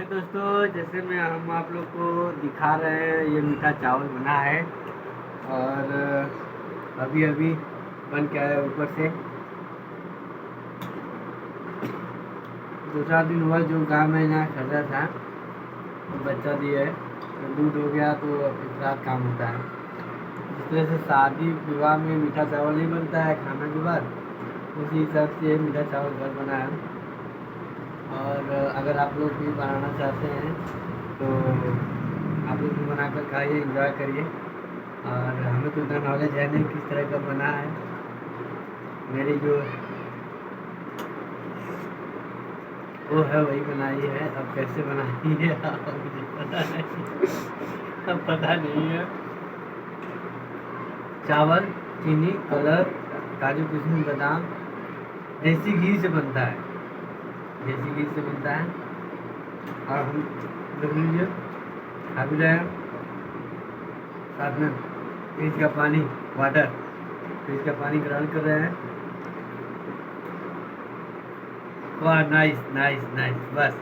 दोस्तों, जैसे मैं हम आप लोग को दिखा रहे हैं, ये मीठा चावल बना है और अभी अभी बन के आया ऊपर से। 2-4 दिन हुआ जो गांव में यहाँ खरीदा था तो बच्चा दिया है, तो दूध हो गया तो इस रात काम होता है। जिस तरह से शादी विवाह में मीठा चावल नहीं बनता है खाना के बाद, उसी हिसाब से मीठा चावल घर बना है। और अगर आप लोग भी बनाना चाहते हैं तो आप लोग भी बनाकर खाइए, एंजॉय करिए। और हमें तो इतना नॉलेज है नहीं किस तरह का बना है। मेरी जो वो है वही बनाई है, अब कैसे बनाई है मुझे पता नहीं। अब पता नहीं है। चावल, चीनी, कलर, काजू किशमिश, बादाम, देसी घी से बनता है, देसी घी से बनता है। और हम देख लीजिए खा भी रहे हैं, साथ में फ्रिज का पानी, वाटर, फ्रिज का पानी ग्रहण कर रहे हैं। वाह, नाइस नाइस नाइस, बस।